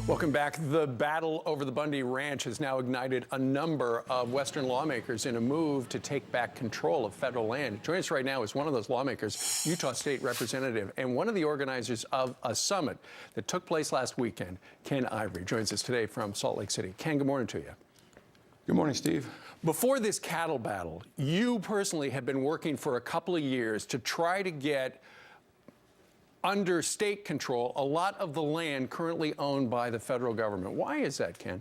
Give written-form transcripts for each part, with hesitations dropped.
Welcome back. The battle over the Bundy Ranch has now ignited a number of Western lawmakers in a move to take back control of federal land. Joining us right now is one of those lawmakers, Utah State Representative, and one of the organizers of a summit that took place last weekend. Ken Ivory joins us today from Salt Lake City. Ken, good morning to you. Good morning, Steve. Before this cattle battle, you personally have been working for a couple of years to try to get under state control a lot of the land currently owned by the federal government. Why is that, Ken?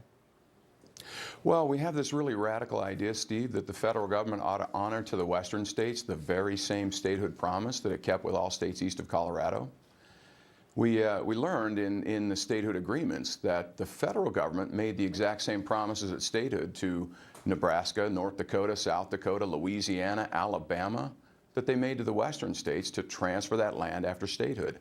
Well, we have this really radical idea, Steve, that the federal government ought to honor to the western states the very same statehood promise that it kept with all states east of Colorado. We learned in the statehood agreements that the federal government made the exact same promises at statehood to Nebraska, North Dakota, South Dakota, Louisiana, Alabama, that they made to the western states to transfer that land after statehood.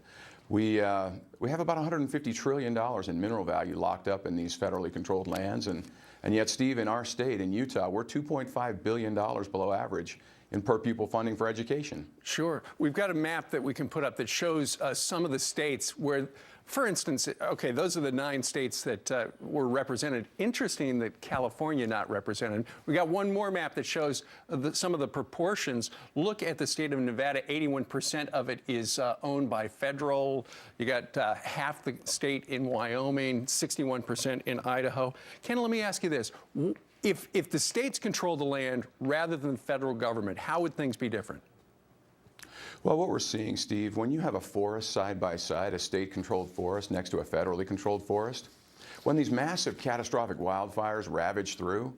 We have about $150 trillion in mineral value locked up in these federally controlled lands, and yet, Steve, in our state, in Utah, we're $2.5 billion below average in per pupil funding for education. Sure. We've got a map that we can put up that shows some of the states where, for instance, okay, those are the 9 states that were represented. Interesting that California not represented. We got one more map that shows some of the proportions. Look at the state of Nevada. 81% of it is owned by federal. You got half the state in Wyoming, 61% in Idaho. Ken, let me ask you this. If the states control the land rather than the federal government, how would things be different? Well, what we're seeing, Steve, when you have a forest side by side, a state-controlled forest next to a federally controlled forest, when these massive catastrophic wildfires ravage through,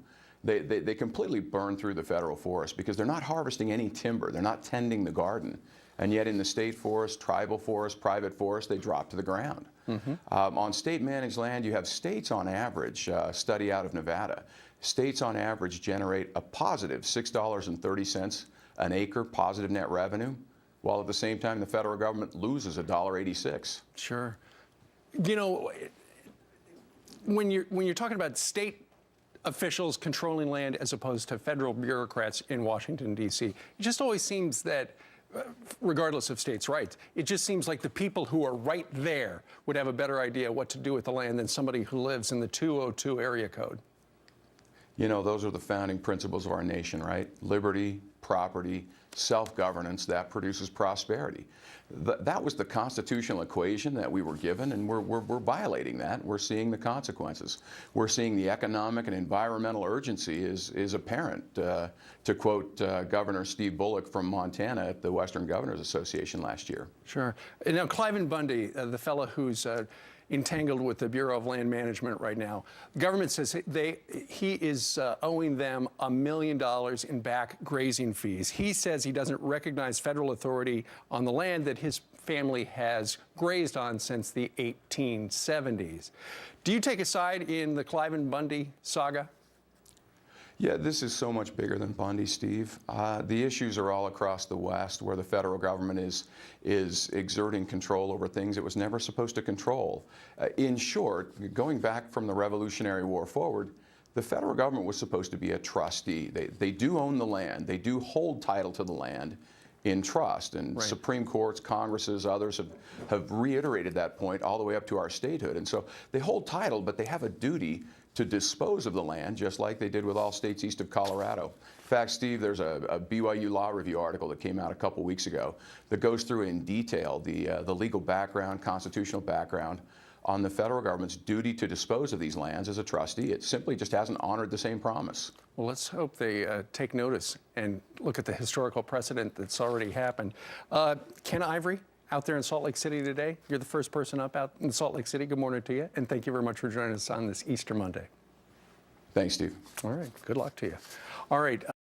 they completely burn through the federal forest because they're not harvesting any timber. They're not tending the garden. And yet in the state forest, tribal forest, private forest, they drop to the ground. On state-managed land, you have states on average, study out of Nevada, states on average generate a positive $6.30 an acre positive net revenue, while at the same time the federal government loses $1.86. Sure. You know, when you're talking about state officials controlling land as opposed to federal bureaucrats in Washington, D.C., it just always seems that regardless of states' rights, it just seems like the people who are right there would have a better idea what to do with the land than somebody who lives in the 202 area code. You know, those are the founding principles of our nation, right? Liberty, property, self-governance, that produces prosperity. That was the constitutional equation that we were given, and we're violating that. We're seeing the consequences. We're seeing the economic and environmental urgency is apparent, to quote Governor Steve Bullock from Montana at the Western Governors Association last year. Sure. And now, Cliven Bundy, the fellow who's entangled with the Bureau of Land Management right now. The government says he is owing them $1 million in back grazing fees. He says he doesn't recognize federal authority on the land that his family has grazed on since the 1870s. Do you take a side in the Cliven Bundy saga? Yeah, this is so much bigger than Bundy, Steve. The issues are all across the West where the federal government is exerting control over things it was never supposed to control. In short, going back from the Revolutionary War forward, the federal government was supposed to be a trustee. They do own the land. They do hold title to the land in trust. And right. Supreme Courts, Congresses, others have reiterated that point all the way up to our statehood. And so they hold title, but they have a duty to dispose of the land, just like they did with all states east of Colorado. In fact, Steve, there's a BYU Law Review article that came out a couple weeks ago that goes through in detail the legal background, constitutional background on the federal government's duty to dispose of these lands as a trustee. It simply just hasn't honored the same promise. Well, let's hope they take notice and look at the historical precedent that's already happened. Ken Ivory, out there in Salt Lake City today. You're the first person up out in Salt Lake City. Good morning to you, and thank you very much for joining us on this Easter Monday. Thanks, Steve. All right. Good luck to you. All right.